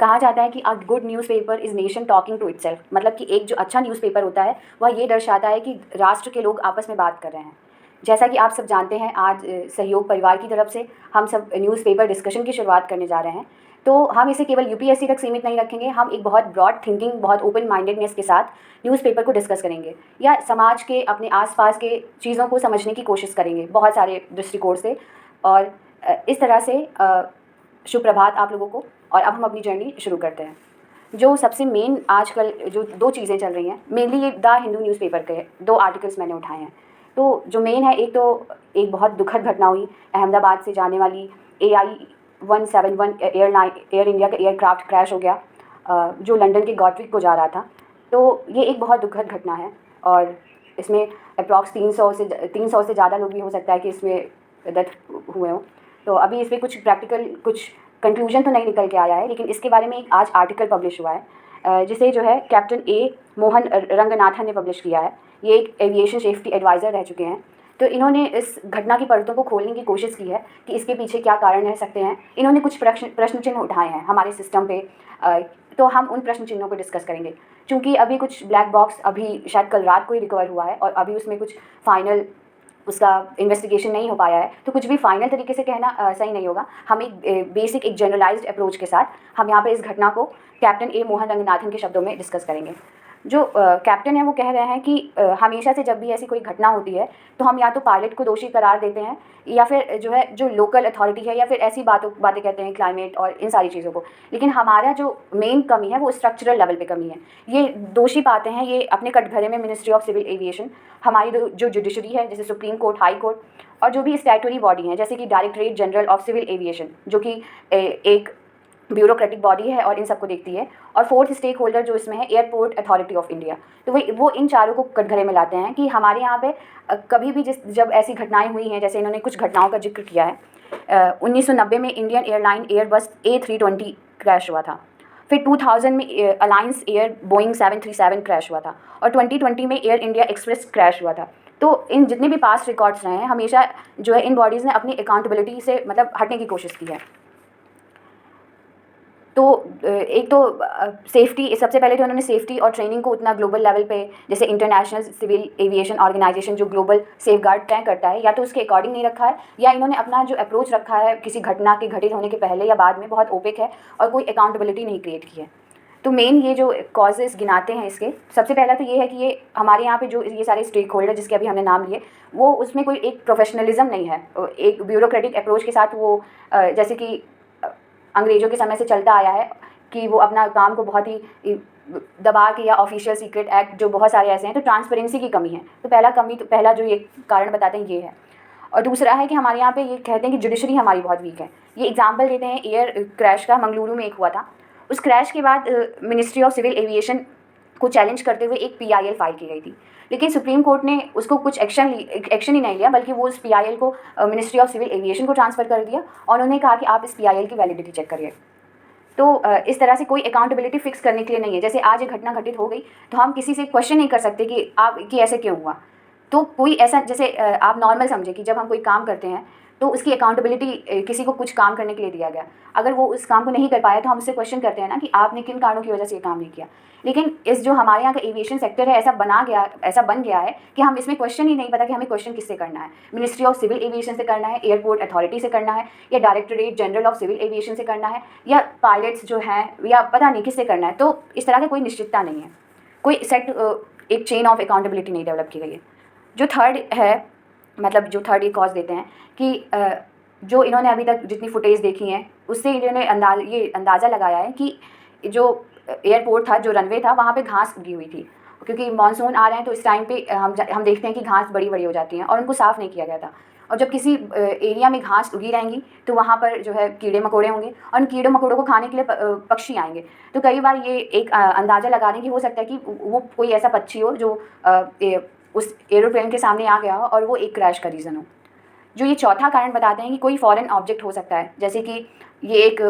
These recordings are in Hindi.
कहा जाता है कि a good newspaper is nation talking to itself, मतलब कि एक जो अच्छा न्यूज़पेपर होता है वह ये दर्शाता है कि राष्ट्र के लोग आपस में बात कर रहे हैं। जैसा कि आप सब जानते हैं, आज सहयोग परिवार की तरफ से हम सब न्यूज़पेपर डिस्कशन की शुरुआत करने जा रहे हैं। तो हम इसे केवल यूपीएससी तक सीमित नहीं रखेंगे, हम एक बहुत ब्रॉड थिंकिंग, बहुत ओपन माइंडेडनेस के साथ न्यूज़पेपर को डिस्कस करेंगे या समाज के अपने आसपास के चीज़ों को समझने की कोशिश करेंगे बहुत सारे दृष्टिकोण से। और इस तरह से शुभ प्रभात आप लोगों को। और अब हम अपनी जर्नी शुरू करते हैं। जो सबसे मेन आजकल जो दो चीज़ें चल रही हैं, मेनली ये द हिंदू न्यूज़पेपर के दो आर्टिकल्स मैंने उठाए हैं। तो जो मेन है, एक तो एक बहुत दुखद घटना हुई, अहमदाबाद से जाने वाली AI-171 एयर इंडिया का एयरक्राफ्ट क्रैश हो गया, जो लंदन के गॉटविक को जा रहा था। तो ये एक बहुत दुखद घटना है और इसमें अप्रॉक्स 300 से ज़्यादा लोग भी हो सकता है कि इसमें डेथ हुए हों। तो अभी इस पर कुछ प्रैक्टिकल कुछ कंक्लूजन तो नहीं निकल के आया है, लेकिन इसके बारे में एक आज आर्टिकल पब्लिश हुआ है, जिसे जो है कैप्टन ए मोहन रंगनाथन ने पब्लिश किया है। ये एक एविएशन सेफ्टी एडवाइज़र रह चुके हैं। तो इन्होंने इस घटना की परतों को खोलने की कोशिश की है कि इसके पीछे क्या कारण रह सकते हैं। इन्होंने कुछ प्रश्न चिन्ह उठाए हैं हमारे सिस्टम पे, तो हम उन प्रश्न चिन्हों को डिस्कस करेंगे। चूँकि अभी कुछ ब्लैक बॉक्स अभी शायद कल रात को ही रिकवर हुआ है और अभी उसमें कुछ फाइनल उसका इन्वेस्टिगेशन नहीं हो पाया है, तो कुछ भी फाइनल तरीके से कहना सही नहीं होगा। हम एक बेसिक एक जनरलाइज्ड अप्रोच के साथ हम यहाँ पे इस घटना को कैप्टन ए मोहन रंगनाथन के शब्दों में डिस्कस करेंगे। जो कैप्टन है वो कह रहे हैं कि हमेशा से जब भी ऐसी कोई घटना होती है तो हम या तो पायलट को दोषी करार देते हैं या फिर जो है जो लोकल अथॉरिटी है या फिर ऐसी बातें कहते हैं क्लाइमेट और इन सारी चीज़ों को। लेकिन हमारा जो मेन कमी है वो स्ट्रक्चरल लेवल पे कमी है। ये दोषी पाते हैं ये अपने कटघरे में मिनिस्ट्री ऑफ सिविल एविएशन, हमारी जो जुडिशरी है जैसे सुप्रीम कोर्ट, हाई कोर्ट, और जो भी स्टैट्यूटरी बॉडी हैं जैसे कि directorate general of civil aviation, जो कि एक ब्यूरोक्रेटिक बॉडी है और इन सबको देखती है। और फोर्थ स्टेक होल्डर जो इसमें है, एयरपोर्ट अथॉरिटी ऑफ इंडिया। तो वो इन चारों को कटघरे में लाते हैं कि हमारे यहाँ पे कभी भी जब ऐसी घटनाएं हुई हैं, जैसे इन्होंने कुछ घटनाओं का जिक्र किया है। 1990 में Indian airline Airbus A320 crash हुआ था। फिर 2000 में अलायंस एयर बोइंग 737 क्रैश हुआ था और 2020 में एयर इंडिया एक्सप्रेस क्रैश हुआ था। तो इन जितने भी पास्ट रिकॉर्ड्स रहे हैं, हमेशा जो है इन बॉडीज़ ने अपनी अकाउंटेबिलिटी से मतलब हटने की कोशिश की है। तो एक तो सेफ्टी, सबसे पहले तो उन्होंने सेफ्टी और ट्रेनिंग को उतना ग्लोबल लेवल पे, जैसे इंटरनेशनल सिविल एविएशन ऑर्गेनाइजेशन जो ग्लोबल सेफगार्ड तय करता है, या तो उसके अकॉर्डिंग नहीं रखा है, या इन्होंने अपना जो अप्रोच रखा है किसी घटना के घटित होने के पहले या बाद में बहुत ओपेक है और कोई अकाउंटेबिलिटी नहीं क्रिएट की है। तो मेन ये जो कॉजेज़ गिनाते हैं इसके, सबसे पहला तो ये है कि ये हमारे यहाँ पे जो ये सारे स्टेक होल्डर जिसके अभी हमने नाम लिए, वो उसमें कोई एक प्रोफेशनलिज्म नहीं है। एक ब्यूरोक्रेटिक अप्रोच के साथ वो जैसे कि अंग्रेज़ों के समय से चलता आया है कि वो अपना काम को बहुत ही दबा के, या ऑफिशियल सीक्रेट एक्ट जो बहुत सारे ऐसे हैं, तो ट्रांसपेरेंसी की कमी है। तो पहला जो ये कारण बताते हैं ये है। और दूसरा है कि हमारे यहाँ पे ये कहते हैं कि जुडिशरी हमारी बहुत वीक है। ये एग्जाम्पल देते हैं एयर क्रैश का, मंगलुरु में एक हुआ था। उस क्रैश के बाद मिनिस्ट्री ऑफ सिविल एविएशन को चैलेंज करते हुए एक PIL फाइल की गई थी, लेकिन सुप्रीम कोर्ट ने उसको कुछ एक्शन ही नहीं लिया, बल्कि वो उस PIL को मिनिस्ट्री ऑफ सिविल एविएशन को ट्रांसफ़र कर दिया और उन्होंने कहा कि आप इस PIL की वैलिडिटी चेक करिए। तो इस तरह से कोई अकाउंटेबिलिटी फिक्स करने के लिए नहीं है। जैसे आज ये घटना घटित हो गई तो हम किसी से क्वेश्चन नहीं कर सकते कि ऐसे क्यों हुआ। तो कोई ऐसा, जैसे आप नॉर्मल समझे कि जब हम कोई काम करते हैं तो उसकी अकाउंटेबिलिटी किसी को कुछ काम करने के लिए दिया गया, अगर वो उस काम को नहीं कर पाया तो हम उससे क्वेश्चन करते हैं ना कि आपने किन कारणों की वजह से ये काम नहीं किया। लेकिन इस जो हमारे यहाँ का एविएशन सेक्टर है, ऐसा बन गया है कि हम इसमें क्वेश्चन ही नहीं पता कि हमें क्वेश्चन किससे करना है। मिनिस्ट्री ऑफ सिविल एविएशन से करना है, एयरपोर्ट अथॉरिटी से करना है, या directorate general of civil aviation से करना है, या पायलट्स जो हैं, या पता नहीं किससे करना है। तो इस तरह की कोई निश्चितता नहीं है, कोई एक चेन ऑफ अकाउंटेबिलिटी नहीं डेवलप की गई है। जो थर्ड है, मतलब जो थर्ड ये कॉज देते हैं कि जो इन्होंने अभी तक जितनी फुटेज देखी हैं उससे इन्होंने ये अंदाज़ा लगाया है कि जो एयरपोर्ट था, जो रनवे था, वहाँ पे घास उगी हुई थी, क्योंकि मानसून आ रहे हैं तो इस टाइम पे हम देखते हैं कि घास बड़ी बड़ी हो जाती हैं और उनको साफ़ नहीं किया गया था। और जब किसी एरिया में घास उगी रहेंगी तो वहाँ पर जो है कीड़े मकोड़े होंगे और उन कीड़े मकोड़ों को खाने के लिए पक्षी आएंगे। तो कई बार ये एक अंदाज़ा लगाने की हो सकता है कि वो कोई ऐसा पक्षी हो जो उस एरोप्लेन के सामने आ गया हो और वो एक क्रैश का रीज़न हो। जो ये चौथा कारण बताते हैं कि कोई फॉरेन ऑब्जेक्ट हो सकता है, जैसे कि ये एक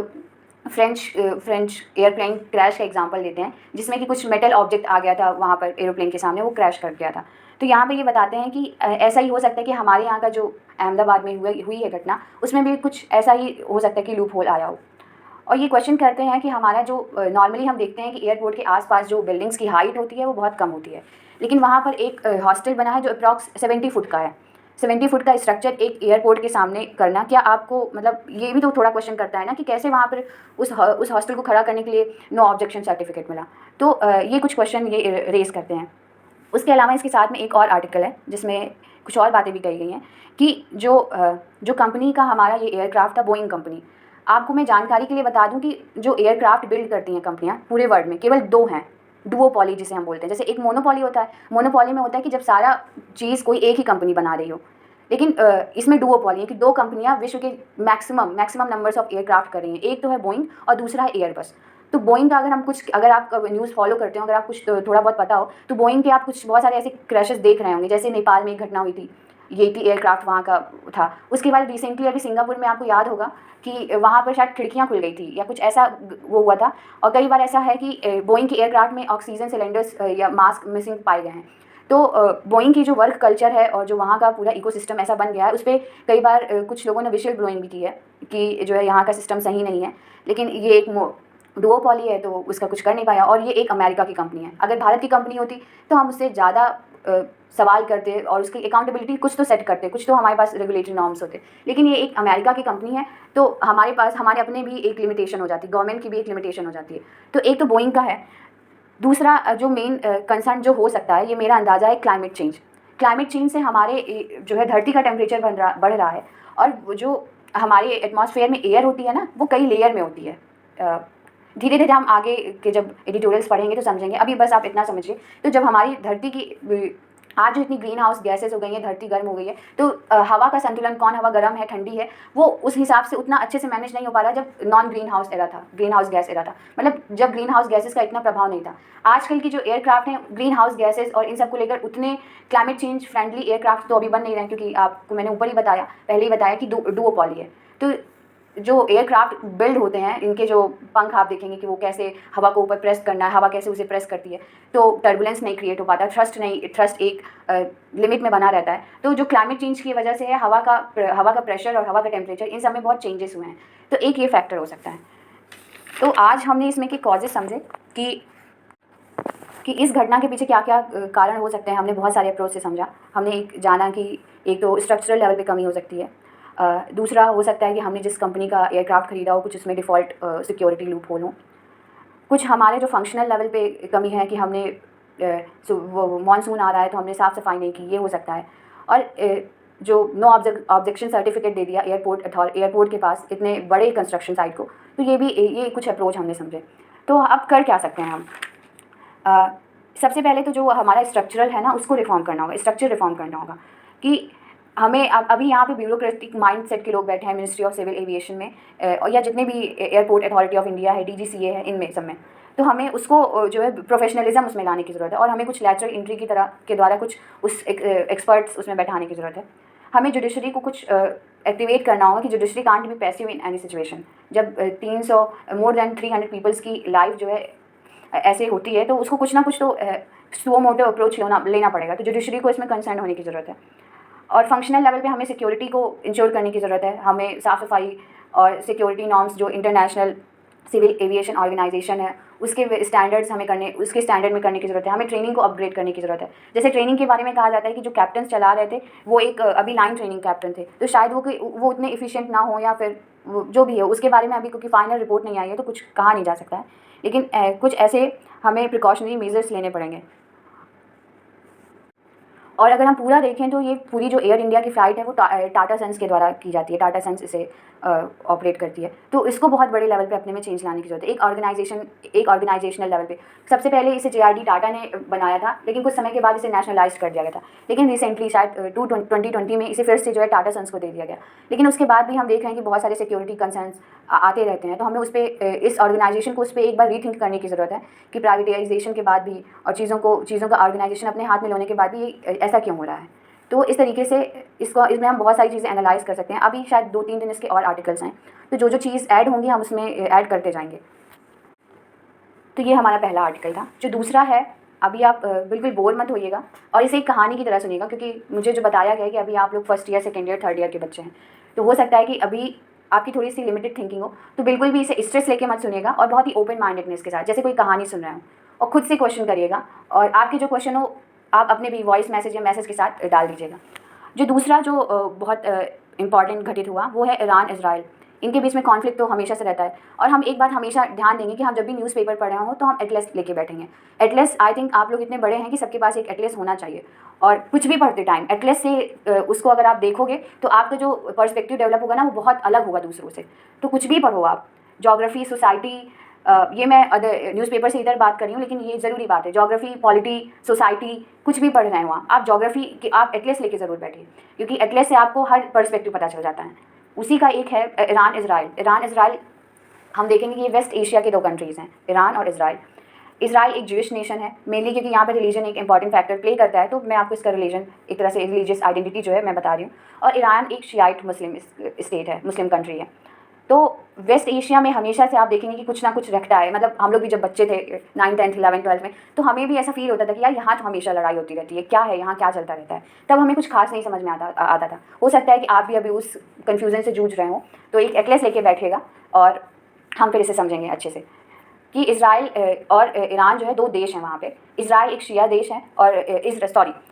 फ्रेंच एयरप्लेन क्रैश का एग्जांपल देते हैं, जिसमें कि कुछ मेटल ऑब्जेक्ट आ गया था वहाँ पर एरोप्लेन के सामने, वो क्रैश कर गया था। तो यहाँ पे ये बताते हैं कि ऐसा ही हो सकता है कि हमारे यहाँ का जो अहमदाबाद में हुई है घटना, उसमें भी कुछ ऐसा ही हो सकता है कि लूप होल आया हो। और ये क्वेश्चन करते हैं कि हमारा जो नॉर्मली हम देखते हैं कि एयरपोर्ट के आसपास जो बिल्डिंग्स की हाइट होती है वो बहुत कम होती है, लेकिन वहाँ पर एक हॉस्टल बना है जो अप्रॉक्स 70 फुट का है। 70 फुट का स्ट्रक्चर एक एयरपोर्ट के सामने करना, क्या आपको मतलब ये भी तो थोड़ा क्वेश्चन करता है ना कि कैसे वहाँ पर उस हॉस्टल को खड़ा करने के लिए नो ऑब्जेक्शन सर्टिफिकेट मिला। तो ये कुछ क्वेश्चन ये रेज़ करते हैं। उसके अलावा इसके साथ में एक और आर्टिकल है जिसमें कुछ और बातें भी कही गई हैं कि जो कंपनी का हमारा ये एयरक्राफ्ट था, बोइंग कंपनी, आपको मैं जानकारी के लिए बता दूं कि जो एयरक्राफ्ट बिल्ड करती हैं कंपनियां पूरे वर्ल्ड में केवल 2 हैं। डुओपॉली जिसे हम बोलते हैं, जैसे एक मोनोपॉली होता है, मोनोपॉली में होता है कि जब सारा चीज़ कोई एक ही कंपनी बना रही हो, लेकिन इसमें डुओपॉली है कि 2 कंपनियां विश्व के मैक्सिमम नंबर्स ऑफ एयरक्राफ्ट कर रही हैं। एक तो है बोइंग और दूसरा है एयरबस। तो बोइंग का अगर आप न्यूज़ फॉलो करते हो, अगर आप कुछ थोड़ा बहुत पता हो, तो बोइंग के आप कुछ बहुत सारे ऐसे क्रैशेस देख रहे होंगे, जैसे नेपाल में एक घटना हुई थी, ये कि एयरक्राफ्ट वहाँ का था। उसके बाद रिसेंटली अभी सिंगापुर में आपको याद होगा कि वहाँ पर शायद खिड़कियाँ खुल गई थी या कुछ ऐसा वो हुआ था। और कई बार ऐसा है कि बोइंग के एयरक्राफ्ट में ऑक्सीजन सिलेंडर्स या मास्क मिसिंग पाए गए हैं। तो बोइंग की जो वर्क कल्चर है और जो वहाँ का पूरा इकोसिस्टम ऐसा बन गया है, उस पर कई बार कुछ लोगों ने विशल ब्लोइंग भी की है कि जो है यहाँ का सिस्टम सही नहीं है। लेकिन ये एक डुओपॉली है तो उसका कुछ कर नहीं पाया, और ये एक अमेरिका की कंपनी है। अगर भारत की कंपनी होती तो हम उससे ज़्यादा सवाल करते और उसकी अकाउंटेबिलिटी कुछ तो सेट करते, कुछ तो हमारे पास रेगुलेटरी नॉर्म्स होते। लेकिन ये एक अमेरिका की कंपनी है तो हमारे पास हमारे अपने भी एक लिमिटेशन हो जाती है, गवर्नमेंट की भी एक लिमिटेशन हो जाती है। तो एक तो बोइंग का है। दूसरा जो मेन कंसर्न जो हो सकता है, ये मेरा अंदाज़ा है, क्लाइमेट चेंज। क्लाइमेट चेंज से हमारे जो है धरती का टेम्परेचर बढ़ रहा है, और जो हमारे एटमॉस्फेयर में एयर होती है ना, वो कई लेयर में होती है। धीरे धीरे हम आगे के जब एडिटोरियल्स पढ़ेंगे तो समझेंगे, अभी बस आप इतना समझिए। तो जब हमारी धरती की आज जो इतनी ग्रीन हाउस गैसेस हो गई हैं, धरती गर्म हो गई है, तो हवा का संतुलन, कौन हवा गर्म है ठंडी है, वो उस हिसाब से उतना अच्छे से मैनेज नहीं हो पा रहा जब नॉन ग्रीन हाउस एरा था, ग्रीन हाउस गैस एरा था, मतलब जब ग्रीन हाउस गैसेस का इतना प्रभाव नहीं था। आजकल की जो एयरक्राफ्ट हैं, ग्रीन हाउस गैसेस और इन सब को लेकर उतने क्लाइमेट चेंज फ्रेंडली एयरक्राफ्ट तो अभी बन नहीं रहे हैं, क्योंकि आपको मैंने ऊपर ही बताया, पहले ही बताया कि डुओपॉली है। तो जो एयरक्राफ्ट बिल्ड होते हैं, इनके जो पंख आप देखेंगे कि वो कैसे हवा को ऊपर प्रेस करना है, हवा कैसे उसे प्रेस करती है, तो टर्बुलेंस नहीं क्रिएट हो पाता, थ्रस्ट एक लिमिट में बना रहता है। तो जो क्लाइमेट चेंज की वजह से है, हवा का प्रेशर और हवा का टेम्परेचर, इन सब में बहुत चेंजेस हुए हैं। तो एक ये फैक्टर हो सकता है। तो आज हमने इसमें के कॉजेज समझे कि इस घटना के पीछे क्या क्या कारण हो सकते हैं। हमने बहुत सारे अप्रोच से समझा। हमने एक जाना कि एक तो स्ट्रक्चरल लेवल पे कमी हो सकती है, दूसरा हो सकता है कि हमने जिस कंपनी का एयरक्राफ्ट खरीदा हो, कुछ उसमें डिफ़ॉल्ट सिक्योरिटी लूप होल हो। कुछ हमारे जो फंक्शनल लेवल पे कमी है कि हमने वो मानसून आ रहा है तो हमने साफ़ सफाई नहीं की, ये हो सकता है। और जो नो ऑब्जेक्शन सर्टिफिकेट दे दिया एयरपोर्ट के पास इतने बड़े कंस्ट्रक्शन साइट को, तो ये कुछ अप्रोच हमने समझे। तो अब कर क्या सकते हैं हम? सबसे पहले तो जो हमारा स्ट्रक्चरल है ना, उसको रिफॉर्म करना होगा, स्ट्रक्चर रिफॉर्म करना होगा कि हमें अभी यहाँ पे ब्यूरोक्रेटिक माइंडसेट के लोग बैठे हैं मिनिस्ट्री ऑफ सिविल एविएशन में, या जितने भी एयरपोर्ट अथॉरिटी ऑफ इंडिया है, DGCA है, इनमें सब में। तो हमें उसको जो है प्रोफेशनलिज्म उसमें लाने की ज़रूरत है, और हमें कुछ लैटरल एंट्री की तरह के द्वारा कुछ उस एक्सपर्ट्स उसमें बैठाने की ज़रूरत है। हमें जुडिशरी को कुछ एक्टिवेट करना होगा कि judiciary can't be passive in any situation. जब 300 मोर देन 300 पीपल्स की लाइफ जो है ऐसे होती है, तो उसको कुछ ना कुछ तो सुओ मोटो अप्रोच लेना पड़ेगा। तो जुडिशरी को इसमें कंसर्न होने की ज़रूरत है। और फंक्शनल लेवल पे हमें सिक्योरिटी को इंश्योर करने की ज़रूरत है। हमें साफ़ सफाई और सिक्योरिटी नॉर्म्स जो इंटरनेशनल सिविल एविएशन ऑर्गेनाइजेशन है उसके स्टैंडर्ड्स उसके स्टैंडर्ड में करने की ज़रूरत है। हमें ट्रेनिंग को अपग्रेड करने की ज़रूरत है। जैसे ट्रेनिंग के बारे में कहा जाता है कि जो कैप्टन चला रहे थे वो एक अभी लाइन ट्रेनिंग कैप्टन थे, तो शायद वो उतने इफिशिएंट ना हो, या फिर जो भी है उसके बारे में अभी क्योंकि फाइनल रिपोर्ट नहीं आई है तो कुछ कहा नहीं जा सकता है। लेकिन कुछ ऐसे हमें प्रिकॉशनरी मेजर्स लेने पड़ेंगे। और अगर हम पूरा देखें तो ये पूरी जो एयर इंडिया की फ़्लाइट है वो टाटा सन्स के द्वारा की जाती है, टाटा सन्स इसे ऑपरेट करती है। तो इसको बहुत बड़े लेवल पे अपने में चेंज लाने की जरूरत है, एक ऑर्गेनाइजेशनल लेवल पे। सबसे पहले इसे JRD टाटा ने बनाया था, लेकिन कुछ समय के बाद इसे नेशनलाइज कर दिया गया था। लेकिन रिसेंटली शायद 2020 में इसे फिर से जो है टाटा सन्स को दे दिया गया। लेकिन उसके बाद भी हम देख रहे हैं कि बहुत सारे सिक्योरिटी कंसर्न्स आते रहते हैं। तो हमें उस पर इस ऑर्गेनाइजेशन को उस पर एक बार रीथिंक करने की ज़रूरत है कि प्राइवेटाइजेशन के बाद भी और चीज़ों का ऑर्गेनाइजेशन अपने हाथ में लेने के बाद भी ऐसा क्यों हो रहा है। तो इस तरीके से इसमें हम बहुत सारी चीज़ें एनालाइज कर सकते हैं। अभी शायद 2-3 दिन इसके और आर्टिकल्स हैं, तो जो चीज़ ऐड होंगी हम उसमें ऐड करते जाएंगे। तो ये हमारा पहला आर्टिकल था। जो दूसरा है, अभी आप बिल्कुल बोर मत होइएगा और इसे एक कहानी की तरह सुनिएगा, क्योंकि मुझे जो बताया गया है कि अभी आप लोग first year, second year, third year के बच्चे हैं, तो हो सकता है कि अभी आपकी थोड़ी सी लिमिटेड थिंकिंग हो तो बिल्कुल भी इसे स्ट्रेस लेके मत सुनिएगा और बहुत ही ओपन माइंडेडनेस के साथ, जैसे कोई कहानी सुन रहे हो, और खुद से क्वेश्चन करिएगा और आपके जो क्वेश्चन हो आप अपने भी वॉइस मैसेज या मैसेज के साथ डाल दीजिएगा। जो दूसरा जो बहुत इंपॉर्टेंट घटित हुआ वो है ईरान इजराइल। इनके बीच में कॉन्फ्लिक्ट तो हमेशा से रहता है और हम एक बात हमेशा ध्यान देंगे कि हम जब भी न्यूज़पेपर पढ़ रहे हों तो हम एटलस लेके बैठेंगे। एटलस, आई थिंक आप लोग इतने बड़े हैं कि सबके पास एक एटलस होना चाहिए, और कुछ भी पढ़ते टाइम एटलस से उसको अगर आप देखोगे तो आपका जो पर्सपेक्टिव डेवलप होगा ना वो बहुत अलग होगा दूसरों से। तो कुछ भी पढ़ो आप, जोग्राफी, सोसाइटी, ये मैं अदर न्यूज़पेपर से इधर बात कर रही हूँ लेकिन ये ज़रूरी बात है, जोग्राफी, पॉलिटी, सोसाइटी, कुछ भी पढ़ रहे हो आप जोग्राफी की आप एटलस लेके ज़रूर बैठिए, क्योंकि एटलस से आपको हर पर्सपेक्टिव पता चल जाता है। उसी का एक है ईरान इजराइल। ईरान इजराइल हम देखेंगे कि ये वेस्ट एशिया के दो कंट्रीज़ हैं, ईरान और इजराइल। इजराइल एक ज्यूइश नेशन है मेनली, क्योंकि यहाँ पर रिलीजन एक इंपॉर्टेंट फैक्टर प्ले करता है, तो मैं आपको इसका रिलीजन एक तरह से रिलीजियस आइडेंटिटी जो है मैं बता रही हूँ। और ईरान एक शियाइट मुस्लिम स्टेट है, मुस्लिम कंट्री है। तो वेस्ट एशिया में हमेशा से आप देखेंगे कि कुछ ना कुछ रखता है, मतलब हम लोग भी जब बच्चे थे 9th 10th 11th 12th में, तो हमें भी ऐसा फील होता था कि यार यहाँ तो हमेशा लड़ाई होती रहती है, क्या है यहाँ, क्या चलता रहता है। तब हमें कुछ खास नहीं समझ में आता था। हो सकता है कि आप भी अभी उस कन्फ्यूज़न से जूझ रहे हो, तो एक एटलस लेके बैठिएगा और हम फिर इसे समझेंगे अच्छे से कि इजराइल और ईरान जो है दो देश हैं वहाँ पे। इजराइल एक शिया देश है और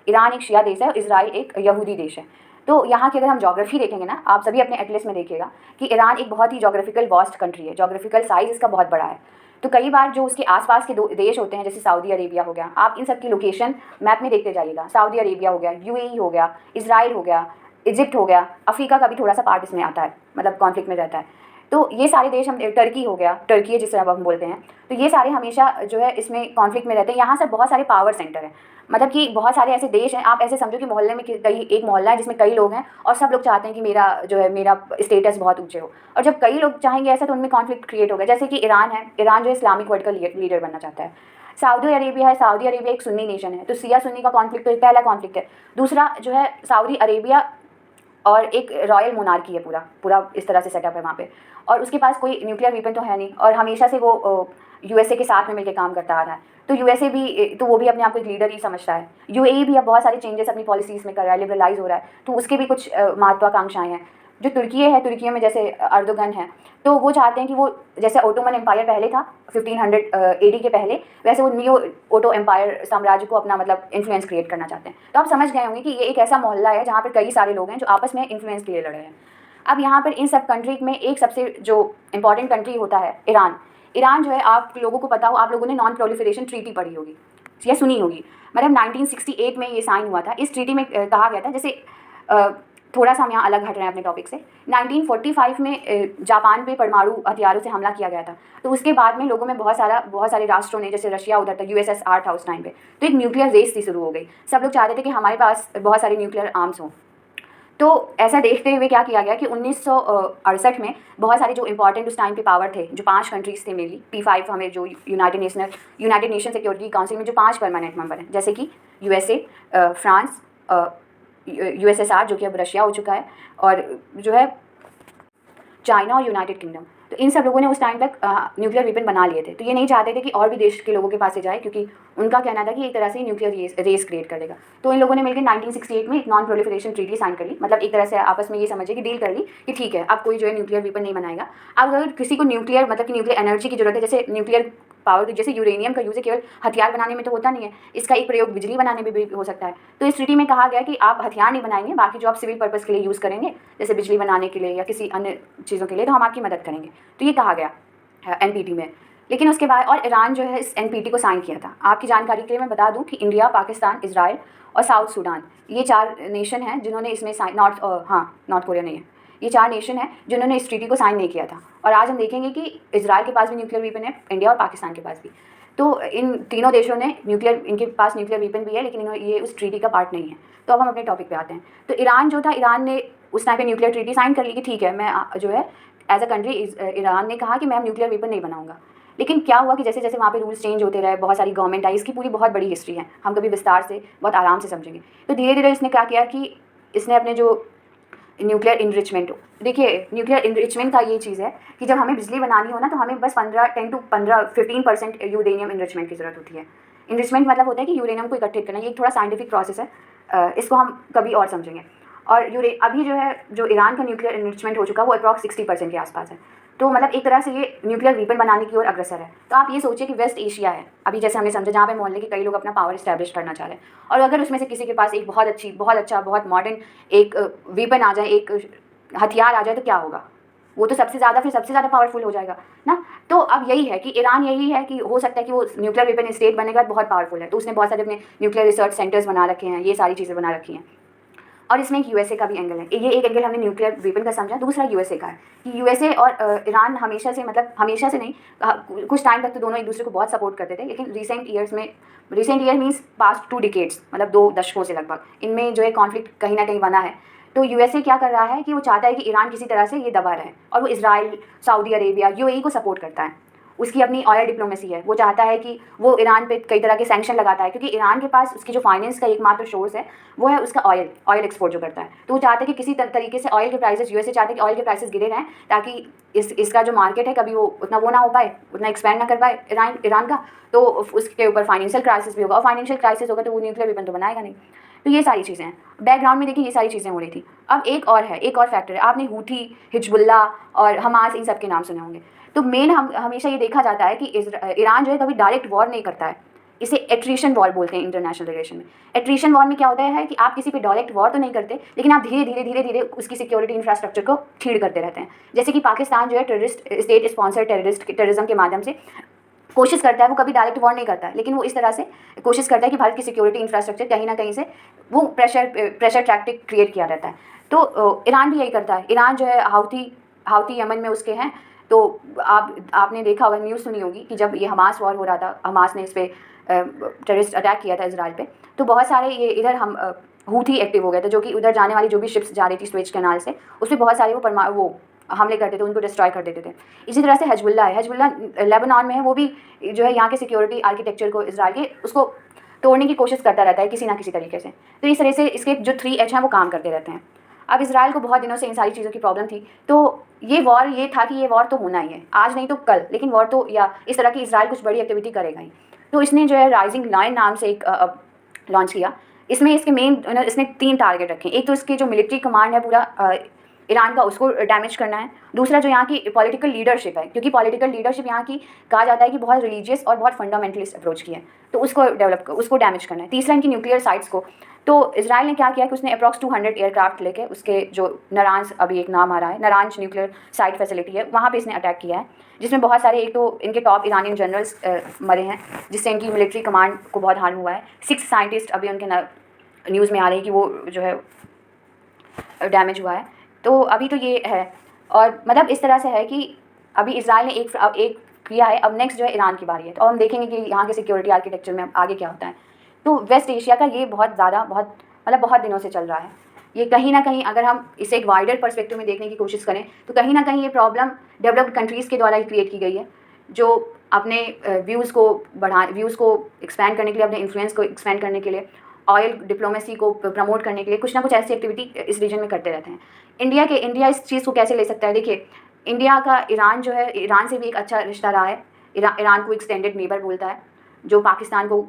ईरान एक शिया देश है और इजराइल एक यहूदी देश है। तो यहाँ की अगर हम जोग्राफी देखेंगे ना, आप सभी अपने एटलस में देखिएगा कि ईरान एक बहुत ही जोग्राफिकल वास्ट कंट्री है, जोग्राफिकल साइज़ इसका बहुत बड़ा है। तो कई बार जो उसके आसपास के दो देश होते हैं, जैसे सऊदी अरेबिया हो गया, आप इन सब की लोकेशन मैप में देखते जाइएगा। सऊदी अरेबिया हो गया, यूएई हो गया, इजराइल हो गया, इजिप्ट हो गया, अफ्रीका का भी थोड़ा सा पार्ट इसमें आता है, मतलब कॉन्फ्लिक्ट में रहता है। तो ये सारे देश हम, टर्की हो गया, टर्की है जिस तरह हम बोलते हैं, तो ये सारे हमेशा जो है इसमें कॉन्फ्लिक्ट में रहते हैं। यहाँ से बहुत सारे पावर सेंटर हैं, मतलब कि बहुत सारे ऐसे देश हैं, आप ऐसे समझो कि मोहल्ले में कई एक मोहल्ला है जिसमें कई लोग हैं और सब लोग चाहते हैं कि मेरा जो है मेरा स्टेटस बहुत ऊंचे हो, और जब कई लोग चाहेंगे ऐसा तो उनमें कॉन्फ्लिक्ट क्रिएट होगा। जैसे कि ईरान है, ईरान जो है इस्लामिक वर्ल्ड का लीडर बनना चाहता है। सऊदी अरेबिया है, सऊदी अरेबिया एक सुन्नी नेशन है, तो सिया सुन्नी का कॉन्फ्लिक्ट तो पहला कॉन्फ्लिक्ट है। दूसरा जो है सऊदी अरेबिया और एक रॉयल मोनार्की है, पूरा पूरा इस तरह से सेटअप है वहाँ पे, और उसके पास कोई न्यूक्लियर वेपन तो है नहीं, और हमेशा से वो यूएसए के साथ में मिलकर काम करता आ रहा है। तो यूएसए भी, तो वो भी अपने आप को एक लीडर ही समझता है। यूएई भी अब बहुत सारे चेंजेस अपनी पॉलिसीज़ में कर रहा है, लिबरलाइज हो रहा है, तो उसके भी कुछ महत्वाकांक्षाएँ हैं। जो तुर्की है, तुर्की में जैसे अर्दोगन है, तो वो चाहते हैं कि वो जैसे ओटोमन एम्पायर पहले था 1500 एडी के पहले, वैसे वो नियो ओटो एम्पायर साम्राज्य को अपना मतलब इन्फ्लुएंस क्रिएट करना चाहते हैं। तो आप समझ गए होंगे कि ये एक ऐसा मोहल्ला है जहाँ पर कई सारे लोग हैं जो आपस में इन्फ्लुएंस के लिए लड़ रहे हैं। अब यहाँ पर इन सब कंट्री में एक सबसे जो इंपॉर्टेंट कंट्री होता है ईरान। ईरान जो है, आप लोगों को पता हो, आप लोगों ने नॉन प्रोलिफरेशन ट्रीटी पढ़ी होगी या सुनी होगी, मतलब 1968 में ये साइन हुआ था। इस ट्रीटी में कहा गया था, जैसे थोड़ा सा हम यहाँ अलग हट रहे हैं अपने टॉपिक से, 1945 में जापान पे परमाणु हथियारों से हमला किया गया था। तो उसके बाद में लोगों में बहुत सारे राष्ट्रों ने, जैसे रशिया उधर था, यूएसएसआर था उस टाइम पे, तो एक न्यूक्लियर रेस सी शुरू हो गई। सब लोग चाहते थे कि हमारे पास बहुत सारे न्यूक्लियर आर्म्स हों। तो ऐसा देखते हुए क्या किया गया कि 1968 में बहुत सारे जो इंपॉर्टेंट उस टाइम पे पावर थे, जो 5 कंट्रीज़ थे मेनली, P5 हमें जो यूनाइटेड नेशन सिक्योरिटी काउंसिल में जो 5 परमानेंट मेंबर हैं, जैसे कि यूएसए, फ्रांस, यूएसएसआर जो कि अब रशिया हो चुका है, और जो है चाइना और यूनाइटेड किंगडम। तो इन सब लोगों ने उस टाइम तक न्यूक्लियर वेपन बना लिए थे। तो ये नहीं चाहते थे कि और भी देश के लोगों के पास से जाए, क्योंकि उनका कहना था कि एक तरह से न्यूक्लियर रेस क्रिएट कर देगा। तो इन लोगों ने मिलकर 1968 में एक नॉन प्रोलिफरेशन ट्रीटी साइन कर ली, मतलब एक तरह से आपस में ये समझे कि डील कर ली कि ठीक है, अब कोई जो है न्यूक्लियर वेपन नहीं बनाएगा। अब अगर किसी को न्यूक्लियर, मतलब कि न्यूक्लियर एनर्जी की जरूरत है, जैसे न्यूक्लियर पावर, जैसे यूरेनियम का यूज़ केवल हथियार बनाने में तो होता नहीं है, इसका एक प्रयोग बिजली बनाने में भी हो सकता है। तो इस ट्रीटी में कहा गया कि आप हथियार नहीं बनाएंगे, बाकी जो आप सिविल पर्पज़ के लिए यूज़ करेंगे, जैसे बिजली बनाने के लिए या किसी अन्य चीज़ों के लिए, तो हम आपकी मदद करेंगे। तो ये कहा गया एनपीटी में। लेकिन उसके बाद और ईरान जो है इस एनपीटी को साइन किया था। आपकी जानकारी के लिए मैं बता दूं कि इंडिया, पाकिस्तान, इजराइल और साउथ सूडान, ये 4 नेशन हैं जिन्होंने इसमें साइन, नॉर्थ कोरिया नहीं है, ये 4 नेशन हैं जिन्होंने इस ट्रीटी को साइन नहीं किया था। और आज हम देखेंगे कि इजराइल के पास भी न्यूक्लियर वेपन है, इंडिया और पाकिस्तान के पास भी। तो इन तीनों देशों ने इनके पास न्यूक्लियर वेपन भी है, लेकिन ये उस ट्रीटी का पार्ट नहीं है। तो अब हम अपने टॉपिक पे आते हैं। तो ईरान जो था, ईरान ने उस टाइम पे न्यूक्लियर ट्रीटी साइन कर ली कि ठीक है, मैं जो है एज अ कंट्री, ईरान ने कहा कि मैं न्यूक्लियर वेपन नहीं बनाऊंगा। लेकिन क्या हुआ कि जैसे जैसे वहाँ पे रूल्स चेंज होते रहे, बहुत सारी गवर्नमेंट आई, इसकी पूरी बहुत बड़ी हिस्ट्री है, हम कभी विस्तार से बहुत आराम से समझेंगे। तो धीरे धीरे इसने क्या किया कि इसने अपने जो न्यूक्लियर इनरिचमेंट, देखिए न्यूक्लियर इनरिचमेंट का ये चीज़ है कि जब हमें बिजली बनानी हो ना, तो हमें बस 15% यूरेनियम इनरिचमेंट की ज़रूरत होती है। इनरिचमेंट मतलब होता है कि यूरेनियम को इकट्ठित करना, ये एक थोड़ा साइंटिफिक प्रोसेस है, इसको हम कभी और समझेंगे। और अभी जो है जो ईरान का न्यूक्लियर एनरिचमेंट हो चुका है वो अप्रॉक्स 60% के आसपास है। तो मतलब एक तरह से ये न्यूक्लियर वीपन बनाने की ओर अग्रसर है। तो आप ये सोचिए कि वेस्ट एशिया है अभी, जैसे हमने समझा, जहाँ पे मोहल्ले के कई लोग अपना पावर इस्टेब्लिश करना चाह रहे हैं, और अगर उसमें से किसी के पास एक बहुत मॉडर्न एक वीपन आ जाए, एक हथियार आ जाए, तो क्या होगा? वो तो सबसे ज़्यादा पावरफुल हो जाएगा ना। तो अब यही है कि ईरान यही है कि हो सकता है कि वो न्यूक्लियर वेपन स्टेट बनेगा, बहुत पावरफुल है, तो उसने बहुत सारे अपने न्यूक्लियर रिसर्च सेंटर्स बना रखे हैं, ये सारी चीज़ें बना रखी हैं। और इसमें एक यूएसए का भी एंगल है। ये एक एंगल हमने न्यूक्लियर वेपन का समझा। दूसरा यूएसए का है कि यूएसए और ईरान हमेशा से, मतलब हमेशा से नहीं, कुछ टाइम तक तो दोनों एक दूसरे को बहुत सपोर्ट करते थे, लेकिन recent year means past 2 decades, मतलब 2 दशकों से लगभग, इनमें जो है कॉन्फ्लिक्ट कहीं ना कहीं बना है। तो यूएसए क्या कर रहा है कि वो चाहता है कि ईरान किसी तरह से ये दबा रहे, और वो इजराइल, सऊदी अरेबिया, यूएई को सपोर्ट करता है। उसकी अपनी ऑयल डिप्लोमेसी है, वो चाहता है कि वो ईरान पे कई तरह के सैंक्शन लगाता है, क्योंकि ईरान के पास उसकी जो फाइनेंस का एकमात्र सोर्स है वो है उसका ऑयल एक्सपोर्ट जो करता है। तो वो चाहता है कि किसी तरीके से ऑयल के प्राइसेस, यूएसए चाहते हैं कि ऑयल के प्राइसेस गिरे रहें, ताकि इसका जो मार्केट है कभी वो उतना वो ना हो पाए, उतना एक्सपैंड ना कर पाए ईरान का, तो उसके ऊपर फाइनेंशियल क्राइसिस भी होगा, और फाइनेंशियल क्राइसिस होगा तो वो न्यूक्लियर वेपन तो बनाएगा नहीं। तो ये सारी चीज़ें हैं, बैकग्राउंड में देखिए ये सारी चीज़ें हो रही थी। अब एक और फैक्टर है, आपने हूथी, हिजबुल्ला और हमास, इन सब के नाम सुने होंगे। तो मेन हमेशा ये देखा जाता है कि ईरान जो है कभी डायरेक्ट वॉर नहीं करता है, इसे एट्रीशन वॉर बोलते हैं इंटरनेशनल रिलेशन में। एट्रीशन वॉर में क्या होता है कि आप किसी पे डायरेक्ट वॉर तो नहीं करते, लेकिन आप धीरे धीरे उसकी सिक्योरिटी इंफ्रास्ट्रक्चर को छीड़ करते रहते हैं। जैसे कि पाकिस्तान जो है टेररिस्ट, स्टेट स्पॉन्सर टेररिज्म के माध्यम से कोशिश करता है, वो कभी डायरेक्ट वॉर नहीं करता है, लेकिन वो इस तरह से कोशिश करता है कि भारत की सिक्योरिटी इंफ्रास्ट्रक्चर कहीं ना कहीं से वो प्रेशर टैक्टिक क्रिएट किया रहता है। तो ईरान भी यही करता है। ईरान जो है हाउती यमन में उसके हैं। तो आपने देखा होगा, न्यूज़ सुनी होगी कि जब ये हमास वॉर हो रहा था, हमास ने इस पर टेररिस्ट अटैक किया था इजराइल पे, तो बहुत सारे ये इधर हम हूथी एक्टिव हो गए थे, जो कि उधर जाने वाली जो भी शिप्स जा रही थी स्वेज कैनाल से, उस पर बहुत सारे वो हमले करते थे, उनको डिस्ट्रॉय कर देते थे। इसी तरह से हिजबुल्ला लेबनान में है, वो भी जो है यहाँ के सिक्योरिटी आर्किटेक्चर को, इजराइल के, उसको तोड़ने की कोशिश करता रहता है किसी ना किसी तरीके से। तो इस तरह से इसके जो 3H हैं वो काम करते रहते हैं। अब इजराइल को बहुत दिनों से इन सारी चीज़ों की प्रॉब्लम थी, तो ये था कि ये वॉर तो होना ही है, आज नहीं तो कल, लेकिन वॉर तो, या इस तरह की इजराइल कुछ बड़ी एक्टिविटी करेगा ही। तो इसने जो है राइजिंग लायन नाम से एक लॉन्च किया। इसमें इसने 3 टारगेट रखे। एक तो इसकी जो मिलिट्री कमांड है पूरा ईरान का, उसको डैमेज करना है। दूसरा जो यहाँ की पॉलिटिकल लीडरशिप है, क्योंकि पॉलिटिकल लीडरशिप यहाँ की कहा जाता है कि बहुत रिलीजियस और बहुत फंडामेंटलिस्ट अप्रोच की है, तो उसको डैमेज करना है। तीसरा इनकी न्यूक्लियर साइट्स को। तो इजराइल ने क्या किया कि उसने अप्रॉक्स 200 एयरक्राफ्ट लेके उसके जो नरांज, अभी एक नाम आ रहा है, नरांज न्यूक्लियर साइट फैसिलिटी है, वहाँ पे इसने अटैक किया है, जिसमें बहुत सारे, एक तो इनके टॉप ईरानियन जनरल्स मरे हैं, जिससे इनकी मिलिट्री कमांड को बहुत हार्म हुआ है। 6 साइंटिस्ट अभी उनके न्यूज़ में आ रही है कि वो जो है डैमेज हुआ है। तो अभी तो ये है, और मतलब इस तरह से है कि अभी इजराइल ने एक किया है, अब नेक्स्ट जो है ईरान की बारी है। तो हम देखेंगे कि यहाँ के सिक्योरिटी आर्किटेक्चर में आगे क्या होता है। तो वेस्ट एशिया का ये बहुत दिनों से चल रहा है। ये कहीं ना कहीं अगर हम इसे एक वाइडर पर्सपेक्टिव में देखने की कोशिश करें, तो कहीं ना कहीं ये प्रॉब्लम डेवलप्ड कंट्रीज़ के द्वारा ही क्रिएट की गई है, जो अपने व्यूज़ को एक्सपैंड करने के लिए, अपने इन्फ्लुएंस को एक्सपैंड करने के लिए, ऑयल डिप्लोमेसी को प्रमोट करने के लिए कुछ ना कुछ ऐसी एक्टिविटी इस रीजन में करते रहते हैं। इंडिया इस चीज़ को कैसे ले सकता है? देखिए, इंडिया का ईरान जो है, ईरान से भी एक अच्छा रिश्ता रहा है। ईरान को एक्सटेंडेड नेबर बोलता है, जो पाकिस्तान को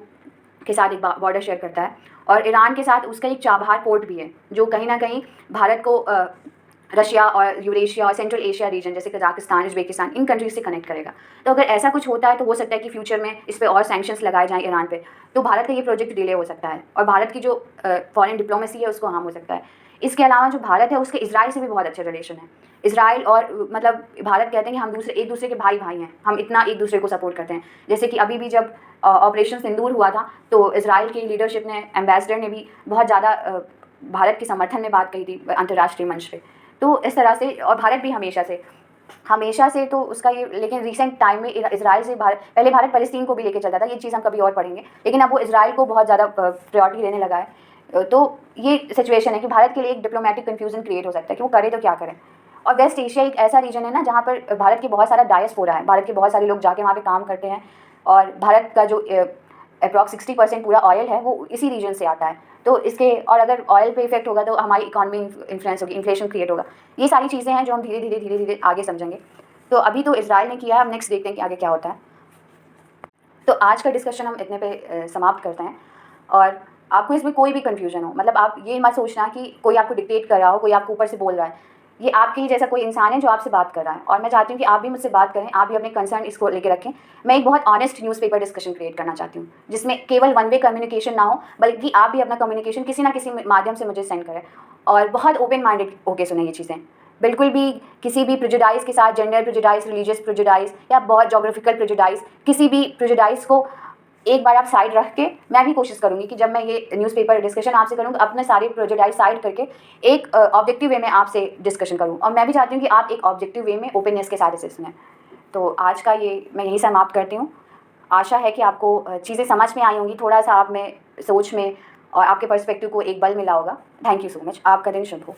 के साथ एक बॉर्डर शेयर करता है, और ईरान के साथ उसका एक चाबहार पोर्ट भी है, जो कहीं ना कहीं भारत को रशिया और यूरेशिया और सेंट्रल एशिया रीजन, जैसे कजाकिस्तान, उज्बेकिस्तान, इन कंट्रीज से कनेक्ट करेगा। तो अगर ऐसा कुछ होता है तो हो सकता है कि फ्यूचर में इस पर और सैंक्शंस लगाए जाएँ ईरान पे, तो भारत का ये प्रोजेक्ट डिले हो सकता है, और भारत की जो फॉरेन डिप्लोमेसी है उसको हार्म हो सकता है। इसके अलावा जो भारत है, उसके इजराइल से भी बहुत अच्छे रिलेशन है। इजराइल और मतलब भारत कहते हैं कि हम एक दूसरे के भाई हैं, हम इतना एक दूसरे को सपोर्ट करते हैं। जैसे कि अभी भी जब ऑपरेशन सिंदूर हुआ था, तो इजराइल की लीडरशिप ने, एम्बेसडर ने भी बहुत ज़्यादा भारत के समर्थन में बात कही थी अंतर्राष्ट्रीय मंच पे। तो इस तरह से, और भारत भी हमेशा से तो उसका ये, लेकिन रिसेंट टाइम में इजराइल से पहले भारत फलस्तीन को भी लेके चलता था, ये चीज़ हम कभी और पढ़ेंगे, लेकिन अब वो इजराइल को बहुत ज़्यादा प्रायोरिटी देने लगा है। तो ये सिचुएशन है कि भारत के लिए एक डिप्लोमेटिक कन्फ्यूजन क्रिएट हो सकता है कि वो करे तो क्या करें। और वेस्ट एशिया एक ऐसा रीजन है ना, जहाँ पर भारत के बहुत सारा डायस्पोरा है, भारत के बहुत सारे लोग जाके वहाँ पे काम करते हैं, और भारत का जो अप्रॉक्स 60% पूरा ऑयल है वो इसी रीजन से आता है। तो इसके, और अगर ऑयल पे इफेक्ट होगा तो हमारी इकॉनमी इन्फ्लुएंस होगी, इन्फ्लेशन क्रिएट होगा। ये सारी चीज़ें हैं जो हम धीरे धीरे आगे समझेंगे। तो अभी तो इजराइल ने किया है, अब नेक्स्ट देखते हैं कि आगे क्या होता है। तो आज का डिस्कशन हम इतने पे समाप्त करते हैं, और आपको इसमें कोई भी कन्फ्यूजन हो, मतलब आप ये मत सोचना कि कोई आपको डिक्टेट कर रहा हो, कोई आपको ऊपर से बोल रहा है। ये आपके ही जैसा कोई इंसान है जो आपसे बात कर रहा है, और मैं चाहती हूँ कि आप भी मुझसे बात करें, आप भी अपने कंसर्न इसको लेके रखें। मैं एक बहुत ऑनेस्ट न्यूज़पेपर डिस्कशन क्रिएट करना चाहती हूँ, जिसमें केवल वन वे कम्युनिकेशन ना हो, बल्कि आप भी अपना कम्युनिकेशन किसी ना किसी माध्यम से मुझे सेंड करें, और बहुत ओपन माइंडेड होकर सुने ये चीज़ें। बिल्कुल भी किसी भी प्रेजुडाइज के साथ, जेंडर प्रेजुडाइज, रिलीजियस प्रेजुडाइज, या बहुत जोग्राफिकल प्रेजुडाइज, किसी भी प्रेजुडाइज को एक बार आप साइड रख के, मैं भी कोशिश करूँगी कि जब मैं ये न्यूज़पेपर डिस्कशन आपसे करूँ, अपने सारे प्रेजुडाइज साइड करके एक ऑब्जेक्टिव वे में आपसे डिस्कशन करूँ, और मैं भी चाहती हूँ कि आप एक ऑब्जेक्टिव वे में ओपननेस के साथ इसे सुनें। तो आज का ये मैं यही समाप्त करती हूँ। आशा है कि आपको चीज़ें समझ में आई होंगी, थोड़ा सा आप में सोच में और आपके पर्सपेक्टिव को एक बल मिला होगा। Thank you so much. आपका दिन शुभ हो।